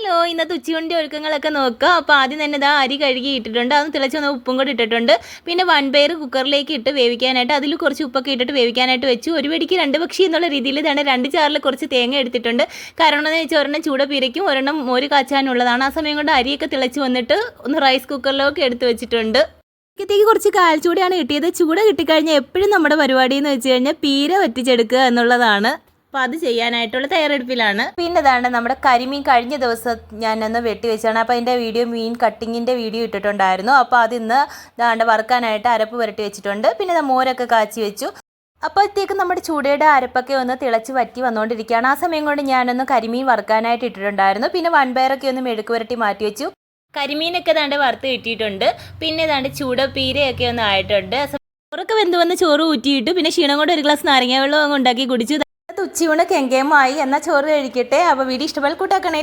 Hello, ഇന്നത്തെ ഉച്ചയൂണിൻ്റെ ഒരുക്കങ്ങളൊക്കെ നോക്കുക. അപ്പോൾ ആദ്യം തന്നെ ഇതാ അരി കഴുകി ഇട്ടിട്ടുണ്ട്. അതൊന്ന് തിളച്ച് വന്ന് ഉപ്പും കൂടി ഇട്ടിട്ടുണ്ട്. പിന്നെ വൻപയർ കുക്കറിലേക്ക് ഇട്ട് വേവിക്കാനായിട്ട് അതിൽ കുറച്ച് ഉപ്പൊക്കെ ഇട്ടിട്ട് വേവിക്കാനായിട്ട് വെച്ചു. ഒരു വെടിക്ക് രണ്ട് പക്ഷി എന്നുള്ള രീതിയിൽ ഇതാണ് രണ്ട് ചാറിൽ കുറച്ച് തേങ്ങ എടുത്തിട്ടുണ്ട്. കാരണം എന്ന് വെച്ചാൽ ഒരെണ്ണം ചൂട പീരയ്ക്കും ഒരെണ്ണം മോര് കാച്ചാനുള്ളതാണ്. ആ സമയം കൊണ്ട് അരിയൊക്കെ തിളച്ച് വന്നിട്ട് ഒന്ന് റൈസ് കുക്കറിലൊക്കെ എടുത്ത് വെച്ചിട്ടുണ്ട്. ത്തേക്ക് കുറച്ച് കാൽച്ചൂടയാണ് കിട്ടിയത്. ചൂട കിട്ടിക്കഴിഞ്ഞാൽ എപ്പോഴും നമ്മുടെ പരിപാടി എന്ന് വെച്ച് കഴിഞ്ഞാൽ പീര വറ്റിച്ചെടുക്കുക എന്നുള്ളതാണ്. അപ്പോൾ അത് ചെയ്യാനായിട്ടുള്ള തയ്യാറെടുപ്പിലാണ്. പിന്നെ ഇതാണ് നമ്മുടെ കരിമീൻ കഴിഞ്ഞ ദിവസം ഞാനൊന്ന് വെട്ടി വെച്ചാണ്. അപ്പോൾ അതിൻ്റെ വീഡിയോ മീൻ കട്ടിങ്ങിൻ്റെ വീഡിയോ ഇട്ടിട്ടുണ്ടായിരുന്നു. അപ്പോൾ അതിന്ന് ദാണ്ട് വറുക്കാനായിട്ട് അരപ്പ് പുരട്ടി വെച്ചിട്ടുണ്ട്. പിന്നെ മോരൊക്കെ കാച്ചി വെച്ചു. അപ്പോഴത്തേക്കും നമ്മുടെ ചൂടയുടെ അരപ്പൊക്കെ ഒന്ന് തിളച്ച് വറ്റി വന്നുകൊണ്ടിരിക്കുകയാണ്. ആ സമയം കൊണ്ട് ഞാനൊന്ന് കരിമീൻ വറുക്കാനായിട്ട് ഇട്ടിട്ടുണ്ടായിരുന്നു. പിന്നെ വൻപയറൊക്കെ ഒന്ന് മെഴുക്ക് പുരട്ടി മാറ്റി വെച്ചു. കരിമീനൊക്കെ ദാണ്ട് വറുത്ത് കിട്ടിയിട്ടുണ്ട്. പിന്നെ ദാണ്ട് ചൂടപ്പീരയൊക്കെ ഒന്ന് ആയിട്ടുണ്ട്. ചോറൊക്കെ വെന്ത് വന്ന് ചോറ് ഊറ്റിയിട്ടു. പിന്നെ ക്ഷീണം കൊണ്ട് ഒരു ഗ്ലാസ് നാരങ്ങ വെള്ളം അങ്ങ് ഉണ്ടാക്കി കുടിച്ചു. ഉച്ചയൂണ് കെങ്കേമായി. എന്നാൽ ചോറ് കഴിക്കട്ടെ. അപ്പോൾ വീഡിയോ ഇഷ്ടപ്പെട്ടാൽ കൂട്ടാക്കണേ.